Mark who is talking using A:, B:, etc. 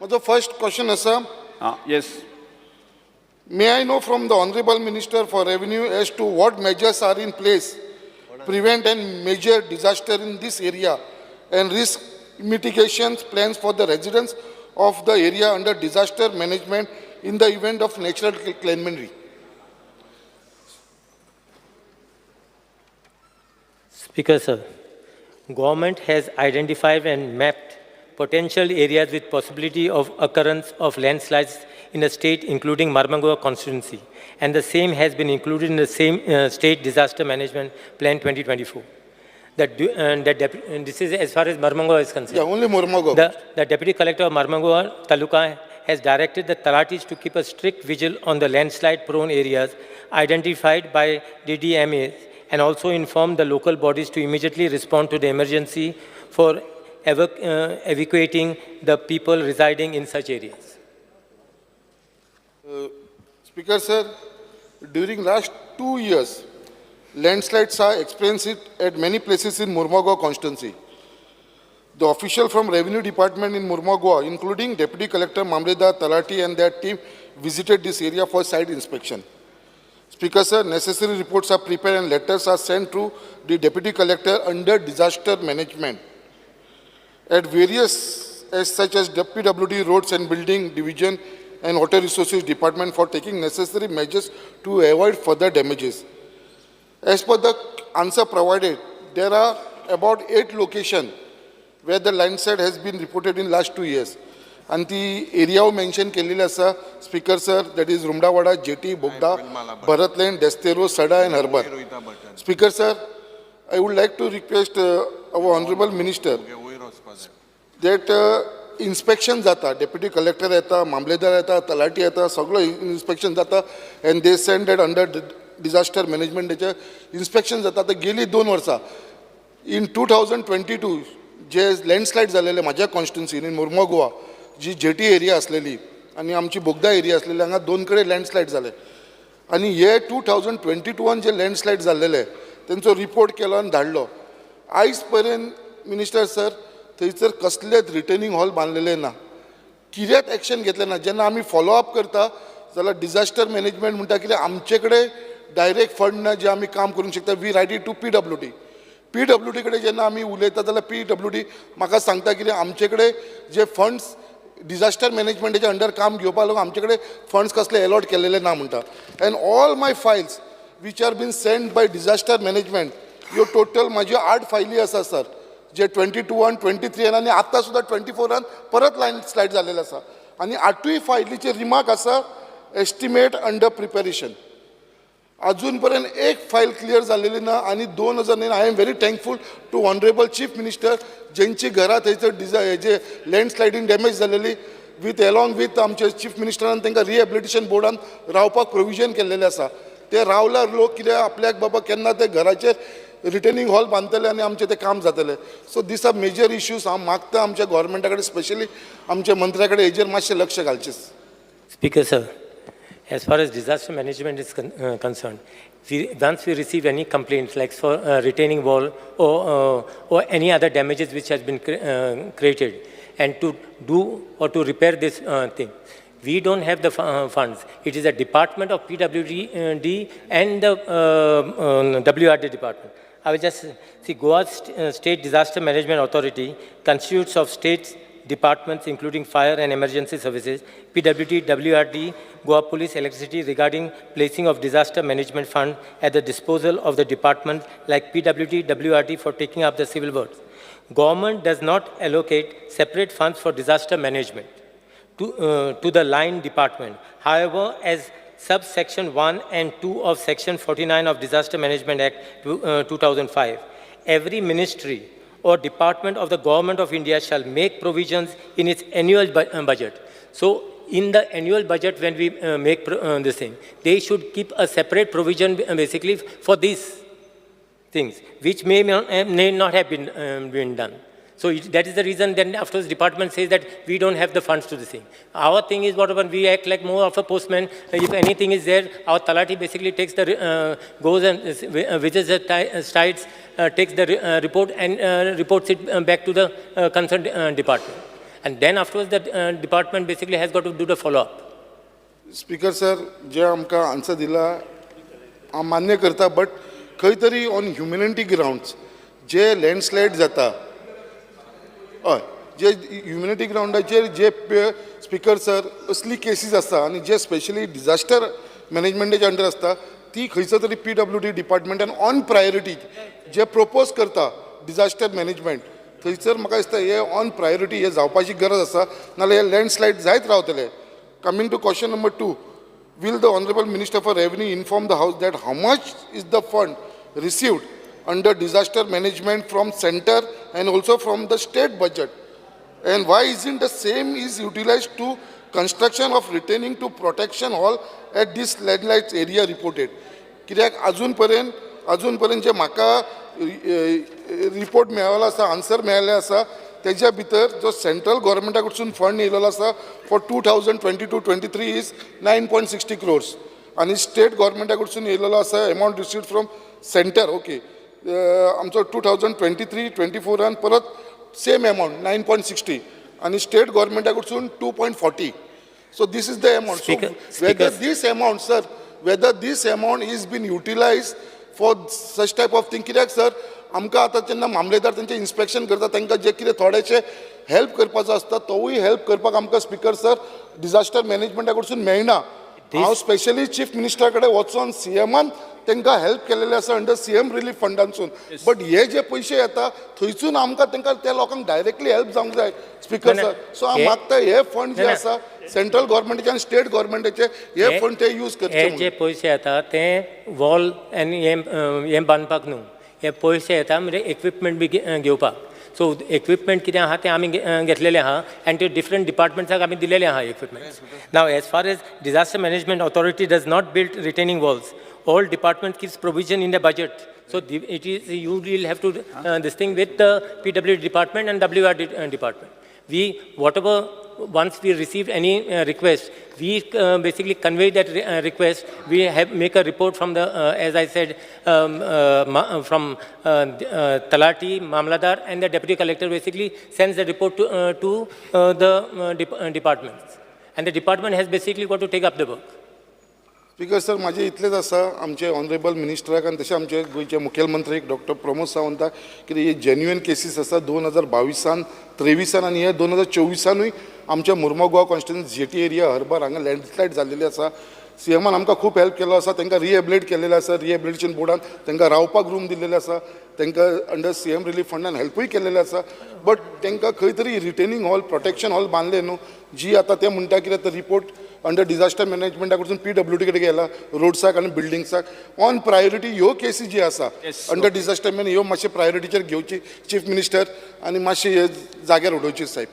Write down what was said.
A: The first question is, sir,
B: Yes.
A: may I know from the Honorable Minister for Revenue as to what measures are in place prevent and major disaster in this area and risk mitigation plans for the residents of the area under disaster management in the event of natural calamity.
C: Speaker, sir, government has identified and mapped potential areas with possibility of occurrence of landslides in the state, including Marmagua constituency, and the same has been included in the same state disaster management plan 2024. This is as far as Marmagua is concerned.
A: Yeah, only Mormago.
C: The Deputy Collector of Marmagua Taluka has directed the Talatis to keep a strict vigil on the landslide-prone areas identified by DDMA and also inform the local bodies to immediately respond to the emergency for evacuating the people residing in such areas.
A: Speaker, sir, during last 2 years, landslides are experienced at many places in Mormugao constituency. The official from Revenue Department in Mormugao, including Deputy Collector Mamredar Talati and their team, visited this area for site inspection. Speaker, sir, necessary reports are prepared and letters are sent to the Deputy Collector under disaster management at various such as PWD Roads and Building Division and Water Resources Department for taking necessary measures to avoid further damages. As per the answer provided, there are about 8 locations where the landslide has been reported in last 2 years. And the area mentioned Kelila sir, Speaker sir, that is Rumdawada, Jetty, Bogda, Bharat Lane, Destero, Sada and Harbar. Speaker sir, I would like to request our Honorable Minister that inspection jata, Deputy Collector येता, Mamledar येता, Talati येता, सगळं inspection jata and they send that under disaster management inspection jata. तर गेली 2 वर्षा in 2022 J landslide झालेले माझ्या constituency इन मुर्मगोवा जी jetty area असलेली आणि आमची बोगदा एरिया असलेली हांगा 2 कडे लँडस्लाइड झाले आणि हे 2022 जे लँडस्लाइड झालेले त्यांचो रिपोर्ट केलो आणि धाडलो आयज पर्यंत मिनिस्टर सर थंयसर कसलेच रिटर्निंग हॉल बांधलेले ना कित्याक एक्शन घेतले ना जेन्ना आमी फॉलो अप करता जाल्यार डिजास्टर मॅनेजमेंट म्हणटा कितें आमचे कडेन डायरेक्ट फंड ना जे आमी काम करूंक शकता we write it to PWD कडेन जेन्ना आमी उलयता जाल्यार PWD म्हाका सांगता कितें आमचे कडेन जे फंड्स डिजास्टर मॅनेजमेंटाच्या अंडर काम घेवपाक लागून आमचे कडेन फंड्स कसले अलॉट केलेले ना म्हणटा and all my files which are been send by disaster management ह्यो टोटल म्हाज्यो 8 फायली आसा सर जे 22 23 आणि आतां सुद्दां 24 परत लँडस्लाइड जालेले आसा आनी 8 फायलीचे रिमार्क आसा एस्टिमेट अंडर प्रिपेरेशन अजूनपर्यंत एक फाईल क्लियर झालेली ना आणि 2009 I am very thankful to honourable chief minister ज्यांची घरात थंयसर जे लँडस्लायडींग डॅमेज झालेली विथ अलॉंग विथ आमचे चीफ मिनिस्टरान तांकां रिहॅबिलिटेशन बोर्डान रावपाक प्रोविजन केल्लेले आसा ते रावल्यार लोक कितें आपल्याक बाबा केन्ना ते घराचेर रिटर्निंग हॉल बांदतले आनी आमचें तें काम जातलें सो दीस आर मेजर इश्यूज हांव मागता आमच्या गव्हर्मेंटा कडेन स्पेशली आमच्या मंत्र्या कडेन हेजेर मातशें लक्ष घालचें
C: speaker sir as far as disaster management is concerned, once we receive any complaints like for retaining wall or any other damages which has been created and to do or to repair this thing, we don't have the funds. It is a department of PWD and the WRD department. I will just see Goa State Disaster Management Authority constitutes of states departments including fire and emergency services, PWD, WRD, Goa Police, Electricity regarding placing of disaster management fund at the disposal of the departments like PWD, WRD for taking up the civil works. Government does not allocate separate funds for disaster management to the line department. However, as subsection 1 and 2 of section 49 of Disaster Management Act 2005, every ministry or department of the Government of India shall make provisions in its annual budget. So, in the annual budget, when we make this thing, they should keep a separate provision basically for these things, which may not have been done. So that is the reason then afterwards department says that we don't have the funds to the thing. Our thing is whatever, we act like more of a postman. If anything is there, our Talati basically takes the, goes and visits the sites, takes the report and reports it back to the concerned department. And then afterwards, the department basically has got to do the follow-up.
A: Speaker sir जे आमकां answer दिला हांव मान्य करता but खंय तरी on humanity grounds जे landslide जाता हय जे ह्युमॅनिटी ग्राउंडाचेर जे स्पीकर सर असली केसीस आसता आनी जे स्पेशली डिजास्टर मॅनेजमेंटाच्या अंडर आसता ती खंयचो तरी PWD डिपार्टमेंटान ऑन प्रायोरिटी जे प्रपोज करता डिजास्टर मॅनेजमेंट थंयसर म्हाका दिसता हे ऑन प्रायोरिटी हे जावपाची गरज आसा नाल्यार हे लँडस्लायड जायत रावतले. Coming to question number 2, will the Honorable Minister for Revenue inform the House that how much is the fund received under disaster management from center and also from the state budget? And why isn't the same is utilized to construction of retaining to protection hall at this landlight area reported? कित्याक अजून पर्यंत जे म्हाका report मेळ्ळो आसा answer मेळ्ळे आसा तेज्या भितर जो सेंट्रल गव्हर्मेंटा कडसून फंड येयलेलो आसा फॉर 2022-23 इज 9.60 crores आनी स्टेट गव्हर्मेंटा कडसून येयलेलो आसा amount received from centre okay आमचो 2023-24 परत सेम अमावंट 9.60 आनी स्टेट गव्हर्मेंटा कडसून 2.40. So this is the amount. So whether this amount is been utilized for such type of thing कित्याक सर आमकां आतां जेन्ना मामलेदार तेंचें इन्स्पेक्शन करता तांकां जे कितें थोडेशें हेल्प करपाचो आसता तोवूय हेल्प करपाक आमकां स्पीकर सर डिजास्टर मॅनेजमेंटा कडसून मेळना. हांव स्पेशली चीफ मिनिस्टरा कडेन वचून CMन तांकां हेल्प केलेलें आसा अंडर CM रिलीफ फंडांसून बट हे जे पयशे येता थंयसून आमकां तांकां त्या लोकांक डायरेक्टली हेल्प जावंक जाय स्पीकर सर. सो हांव मागता हे फंड जे आसा सेंट्रल गव्हर्मेंटाचे आनी स्टेट गव्हर्मेंटाचे हे फंड ते यूज करचे.
C: हे जे पयशे येता ते वॉल आनी हे बांदपाक न्हू हे पयशे येता म्हणजे इक्विपमेंट बी घेवपाक. सो इक्विपमेंट कितें आहा तें आमी घेतलेलें आहा आनी ते डिफरंट डिपार्टमेंट्साक आमी दिलेले आहा equipment. Now as far as disaster management authority does not build retaining walls. All department keeps provision in the budget. So it is you will have to this thing with the PWD department and WRD department. We whatever once we receive any request, we basically convey that request. We have make a report from the as I said from Talati, Mamladar, and the deputy collector basically sends the report to the departments, and the department has basically got to take up the work.
A: Speaker sir माझे इतलेच आसा आमचे honourable मिनिस्टराक आनी तशें आमचे गोंयचे मुखेलमंत्रीक doctor Pramod सावंताक कितें हे genuine cases आसा 2022-23 आनी हे 2024 आमच्या Mormugao Goa constituency jetty area harbour हांगा लँडस्लायड जाल्लेली आसा. CMन आमकां खूब हेल्प केलो आसा तांकां रिहेबिलिट केलेलें आसा. रिहेबिलिटेशन बोर्डान तांकां रावपाक रूम दिल्लेले आसा. तांकां अंडर CM रिलीफ फंडान हेल्पूय केलेलें आसा. बट तांकां खंय तरी रिटेनिंग हॉल प्रोटेक्शन हॉल बांदले न्हू जी आतां ते म्हणटा कितें तर रिपोर्ट अंडर डिजास्टर मॅनेजमेंटा कडसून PWD कडेन गेला रोड्साक आनी बिल्डिंग्साक ऑन प्रायोरिटी ह्यो केसी जी आसा अंडर डिजास्टर मॅन ह्यो मातशे प्रायोरिटीचेर घेवची चीफ मिनिस्टर आनी मातशे हे जाग्यार उडोवची साहेब.